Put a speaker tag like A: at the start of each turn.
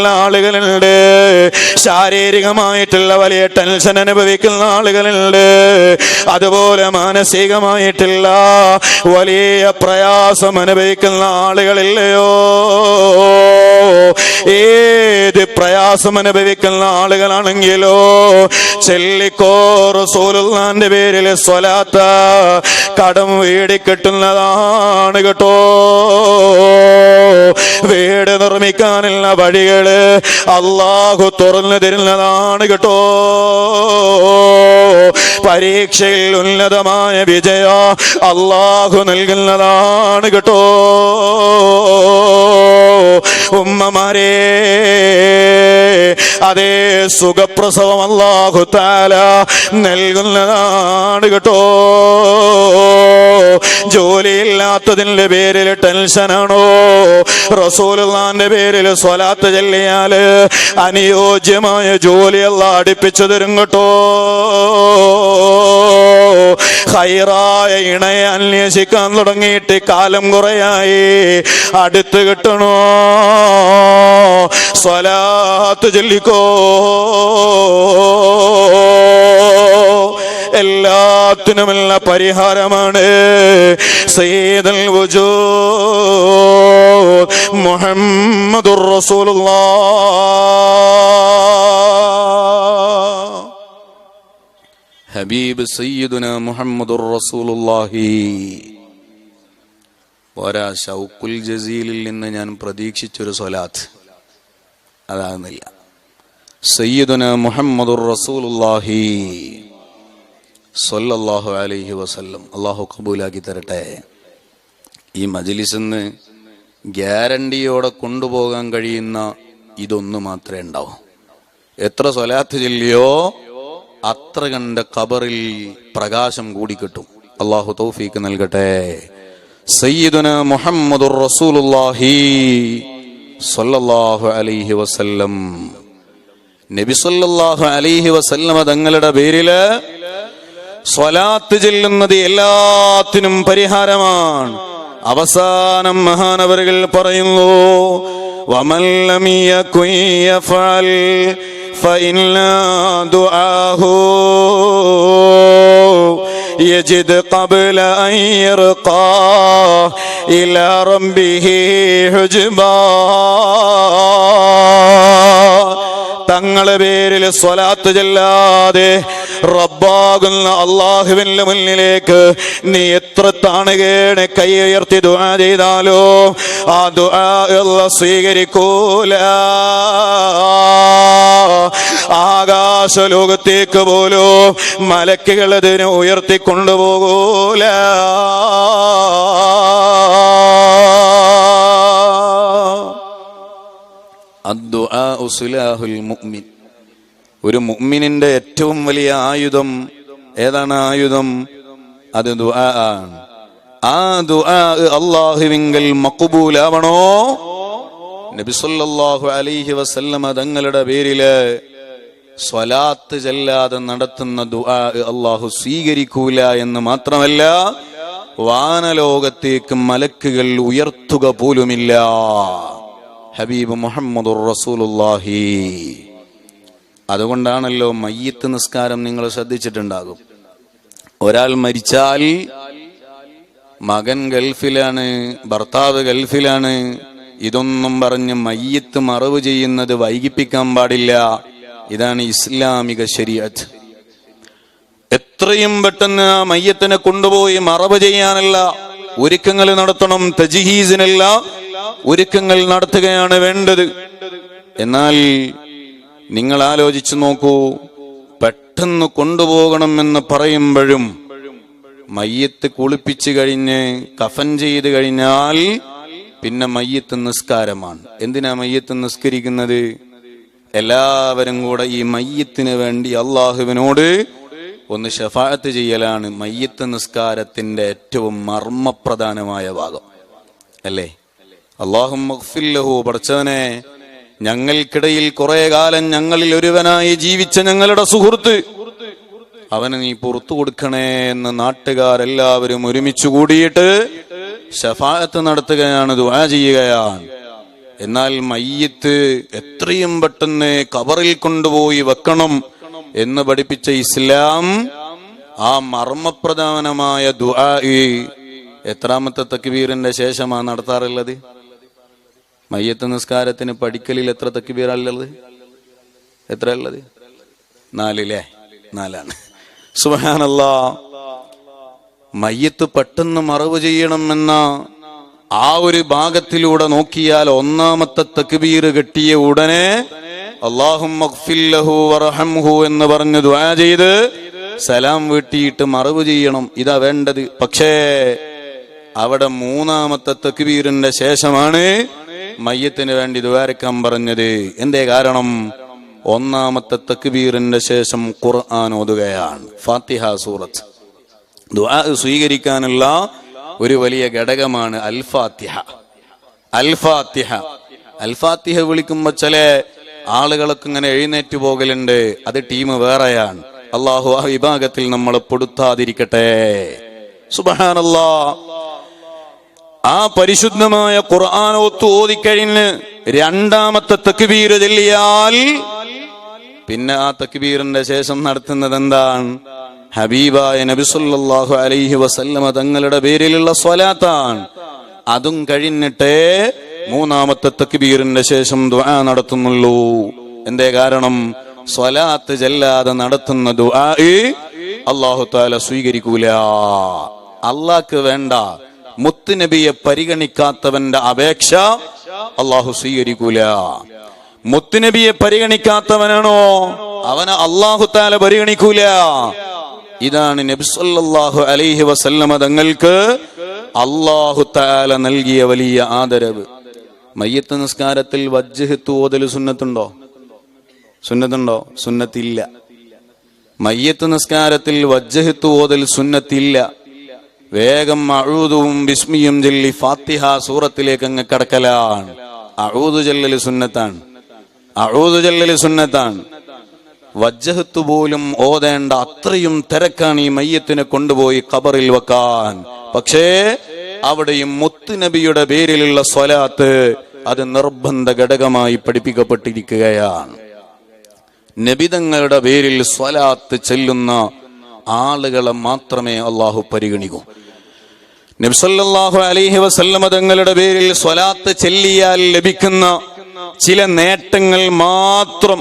A: ആളുകളുണ്ട്, ശാരീരികമായിട്ടുള്ള വലിയ ടെൻഷൻ അനുഭവിക്കുന്ന ആളുകളുണ്ട്, അതുപോലെ മാനസികമായിട്ടുള്ള വലിയ പ്രയാസം അനുഭവിക്കുന്ന ആളുകളില്ലയോ? ഏത് പ്രയാസം അനുഭവിക്കുന്ന ആളുകളാണെങ്കിലോ ചെല്ലിക്കോ റസൂലുള്ളാഹിന്റെ പേരിൽ സ്വലാത്ത, കടം വീടിക്കിട്ടുന്നതാണ് കേട്ടോ. വീട് നിർമ്മിക്കാനുള്ള വഴികൾ അല്ലാഹു തുറന്നു തരുന്നതാണ് കേട്ടോ. പരീക്ഷയിൽ ഉന്നതമായ വിജയ അല്ലാഹു നൽകുന്നതാണ് കേട്ടോ. ഉമ്മമാരെ, അതേ സുഖപ്രസവം അല്ലാഹു തആല നൽകുന്നതാണ് കേട്ടോ. ജോലിയില്ലാത്തതിന്റെ പേരിൽ ടെൻഷനാണോ? റസൂലുള്ളാഹിന്റെ പേരിൽ സ്വലാത്ത് ചൊല്ലിയാൽ അനുയോജ്യമായ ജോലി അല്ലാഹു അടുപ്പിച്ചു തരും കേട്ടോ. ഖൈറായ ഇണയെ അന്വേഷിക്കാൻ തുടങ്ങിയിട്ട് കാലം കുറയായി, അടുത്ത് കിട്ടണോ? സ്വലാത്ത് ചൊല്ലിക്കോ. എല്ലാത്തിനുമുള്ള പരിഹാരമാണ് സയ്യിദുൽ വജൂദ് മുഹമ്മദുർ റസൂലുള്ളാഹ്, ഹബീബ് സയ്യിദുനാ മുഹമ്മദുർ റസൂലുള്ളാഹി. ഒരാ ഷൗക്കുൽ ജസീലിൽ നിന്ന് ഞാൻ പ്രതീക്ഷിച്ചൊരു സ്വലാത്ത് അതാകുന്നില്ല. സയ്യിദുനാ മുഹമ്മദുർ റസൂലുള്ളാഹി സ്വല്ലല്ലാഹു അലൈഹി വസല്ലം. അല്ലാഹു കബൂലാക്കി തരട്ടെ. ഈ മജ്ലിസിന്ന് ഗ്യാരണ്ടിയോടെ കൊണ്ടുപോകാൻ കഴിയുന്ന ഇതൊന്നു മാത്രമേ ഉണ്ടാവൂ. എത്ര സ്വലാത്ത് ചൊല്ലിയോ അത്ര കണ്ട ഖബറിൽ പ്രകാശം കൂടി കിട്ടും. അല്ലാഹു തൗഫീഖ് നൽകട്ടെ. സയ്യിദുനാ മുഹമ്മദുർ റസൂലുള്ളാഹി സ്വല്ലല്ലാഹു അലൈഹി വസല്ലം. നബി സ്വല്ലല്ലാഹു അലൈഹി വസല്ലം തങ്ങളുടെ പേരില് സ്വലാത്ത് ചൊല്ലുന്നത് എല്ലാത്തിനും പരിഹാരമാണ്. അവസാനം മഹാനവറുകൾ പറയുന്നു, വമൻ ലം യകുൻ യഫഅൽ ഫഇന്ന ദുആഹു യജിദ് ഖബ്ല അൻ യർഖാ ഇലാ റബ്ബിഹി ഹുജ്ബാ. തങ്ങളെ പേരിൽ സ്വലാത്ത് ചൊല്ലാതെ റബ്ബാകുന്ന അല്ലാഹുവിന്റെ മുന്നിലേക്ക് നീ എത്ര താണുകേണ് കൈ ഉയർത്തി ദുആ ചെയ്താലോ ആ ദുആ അല്ലാഹു സ്വീകരിക്കൂല. ആകാശ ലോകത്തേക്ക് പോലും മലക്കുകൾ അതിനെ ഉയർത്തിക്കൊണ്ടുപോകൂല. അദ്ദുആഉ സിലാഹുൽ മുഅ്മിൻ. ഒരു മുഅ്മിനിന്റെ ഏറ്റവും വലിയ ആയുധം ഏതാണ്? ആയുധം അത് ദുആ ആണ്. ആ ദുആ അല്ലാഹുവിങ്കൽ മഖ്ബൂലാവണോ? നബി സല്ലല്ലാഹു അലൈഹി വസല്ലം തങ്ങളുടെ പേരില് സ്വലാത്ത് ചൊല്ലാതെ നടത്തുന്ന ദുആ അല്ലാഹു സ്വീകരിക്കൂല എന്ന് മാത്രമല്ല, വാനലോകത്തേക്ക് മലക്കുകൾ ഉയർത്തുക പോലുമില്ല. ഹബീബ് മുഹമ്മദുർ റസൂലുള്ളാഹി. അതുകൊണ്ടാണല്ലോ മയ്യിത്ത് നിസ്കാരം നിങ്ങൾ ശ്രദ്ധിച്ചിട്ടുണ്ടാകും. ഒരാൾ മരിച്ചാൽ മകൻ ഗൾഫിലാണ്, ഭർത്താവ് ഗൾഫിലാണ്, ഇതൊന്നും പറഞ്ഞ് മയ്യിത്ത് മറവ് ചെയ്യുന്നത് വൈകിപ്പിക്കാൻ പാടില്ല. ഇതാണ് ഇസ്ലാമിക ശരീഅത്ത്. എത്രയും പെട്ടെന്ന് ആ മയ്യത്തിനെ കൊണ്ടുപോയി മറവ് ചെയ്യാനുള്ള ഒരുക്കങ്ങൾ നടത്തണം. തജ്ഹീസിനല്ല ഒരുക്കങ്ങൾ നടത്തുകയാണ് വേണ്ടത്. എന്നാൽ നിങ്ങൾ ആലോചിച്ചു നോക്കൂ, പെട്ടെന്ന് കൊണ്ടുപോകണമെന്ന് പറയുമ്പോഴും മയ്യത്ത് കുളിപ്പിച്ചു കഴിഞ്ഞ് കഫൻ ചെയ്ത് കഴിഞ്ഞാൽ പിന്നെ മയ്യത്ത് നിസ്കാരമാണ്. എന്തിനാ മയ്യത്ത് നിസ്കരിക്കുന്നത്? എല്ലാവരും കൂടെ ഈ മയ്യത്തിന് വേണ്ടി അള്ളാഹുവിനോട് ഒന്ന് ശഫാഅത്ത് ചെയ്യലാണ് മയ്യത്ത് നിസ്കാരത്തിന്റെ ഏറ്റവും മർമ്മപ്രധാനമായ ഭാഗം അല്ലേ? അല്ലാഹുമ്മ ഗ്ഫിർ ലഹു, പടച്ചവനെ ഞങ്ങൾക്കിടയിൽ കുറെ കാലം ഞങ്ങളിൽ ഒരുവനായി ജീവിച്ച ഞങ്ങളുടെ സുഹൃത്ത്, അവന് നീ പുറത്തു കൊടുക്കണേ എന്ന് നാട്ടുകാരെല്ലാവരും ഒരുമിച്ച് കൂടിയിട്ട് ശഫാഅത്ത് നടത്തുകയാണ്, ദുആ ചെയ്യുകയാണ്. എന്നാൽ മയ്യത്ത് എത്രയും പെട്ടെന്ന് ഖബറിൽ കൊണ്ടുപോയി വെക്കണം എന്ന് പഠിപ്പിച്ച ഇസ്ലാം ആ മർമ്മപ്രധാനമായ ദുആ എത്രാമത്തെ തക്ബീറിന്റെ ശേഷമാണ് നടത്താറുള്ളത്? മയ്യത്ത് നിസ്കാരത്തിന് പഠിക്കലിൽ എത്ര തക്ബീറുള്ളത്? എത്ര ഉള്ളത്? 4 4 സുബ്ഹാനല്ലാഹ്. മയ്യത്ത് പെട്ടെന്ന് മറവ് ചെയ്യണമെന്ന ആ ഒരു ഭാഗത്തിലൂടെ നോക്കിയാൽ ഒന്നാമത്തെ തക്ബീർ കെട്ടിയ ഉടനെ അല്ലാഹുമ്മ ഗ്ഫിർ ലഹു വർഹംഹു എന്ന് പറഞ്ഞ് ദുആ ചെയ്ത് സലാം വീട്ടിയിട്ട് മറവ് ചെയ്യണം. ഇതാ വേണ്ടത്. പക്ഷേ അവിടെ മൂന്നാമത്തെ തക്ബീറിന്റെ ശേഷമാണ് മയ്യത്തിന് വേണ്ടി ദുആരക്കാൻ പറഞ്ഞത്. എന്തേ കാരണം? ഒന്നാമത്തെ തക്ബീറിന്റെ ശേഷം ഖുർആൻ ഓതുകയാണ്, ഫാത്തിഹ സൂറത്ത്. ദുആ സ്വീകരിക്കാനുള്ള ഒരു വലിയ ഘടകമാണ് അൽ ഫാത്തിഹ. അൽ ഫാത്തിഹ അൽ ഫാത്തിഹ വിളിക്കുമ്പോ ചില ആളുകളൊക്കെ ഇങ്ങനെ എഴുന്നേറ്റ് പോകലുണ്ട്. അത് ടീം വേറെയാണ്. അള്ളാഹു ആ വിഭാഗത്തിൽ നമ്മളെ പെടുത്താതിരിക്കട്ടെ. സുബ്ഹാനല്ലാഹ്. ആ പരിശുദ്ധമായ ഖുർആൻ ഓതിക്കഴിഞ്ഞ് രണ്ടാമത്തെ തക്ബീർ ചൊല്ലിയാൽ പിന്നെ ആ തക്ബീറിന്റെ ശേഷം നടത്തുന്നത് എന്താണ്? ഹബീബായ നബി സല്ലല്ലാഹു അലൈഹി വസല്ലമ തങ്ങളുടെ പേരിലുള്ള സ്വലാത്താണ്. അതും കഴിഞ്ഞിട്ടേ മൂന്നാമത്തെ തക്ബീറിന്റെ ശേഷം ദുആ നടത്തുന്നുള്ളൂ. എന്തേ കാരണം? സ്വലാത്ത് ചൊല്ലാതെ നടത്തുന്ന ദുആ അല്ലാഹു തആല സ്വീകരിക്കൂല. അല്ലാഹ്ക്ക് വേണ്ട മുത്തുനബിയെ പരിഗണിക്കാത്തവന്റെ അപേക്ഷ അല്ലാഹു സ്വീകരിക്കൂല. മുത്തുനബിയെ പരിഗണിക്കാത്തവനാണോ അവനെ അല്ലാഹു തആല പരിഗണിക്കൂല. ഇതാണ് നബി സല്ലല്ലാഹു അലൈഹി വസല്ലമ തങ്ങൾക്ക് അല്ലാഹു തആല നൽകിയ വലിയ ആദരവ്. മയ്യത്ത് നിസ്കാരത്തിൽ വജ്ഹത്ത് ഓതൽ സുന്നത്തുണ്ടോ? സുന്നത്തുണ്ടോ? സുന്നത്തില്ല. മയ്യത്ത് നിസ്കാരത്തിൽ വജ്ഹത്ത് ഓതൽ സുന്നത്തില്ല. വേഗം അഊദുവും ബിസ്മിയും ചൊല്ലി ഫാത്തിഹ സൂറത്തിലേക്ക് അങ്ങ് കടക്കലാണ്. അഊദു ചൊല്ലൽ സുന്നത്താണ്. അഊദു ചൊല്ലൽ സുന്നത്താണ്. വജ്ഹത്ത് പോലും ഓതേണ്ട അത്രയും തിരക്കാണ് ഈ മയ്യത്തിനെ കൊണ്ടുപോയി ഖബറിൽ വെക്കാൻ. പക്ഷേ അവിടെയും മുത്തുനബിയുടെ പേരിലുള്ള സ്വലാത്ത് അത് നിർബന്ധ ഘടകമായി പഠിപ്പിക്കപ്പെട്ടിരിക്കുകയാണ്. നബിതങ്ങളുടെ പേരിൽ സ്വലാത്ത് ചെല്ലുന്ന ആളുകളെ മാത്രമേ അള്ളാഹു പരിഗണിക്കൂ. നബി സല്ലല്ലാഹു അലൈഹി വസല്ലമ തങ്ങളുടെ പേരിൽ സ്വലാത്ത് ചെല്ലിയാൽ ലഭിക്കുന്ന ചില നേട്ടങ്ങൾ മാത്രം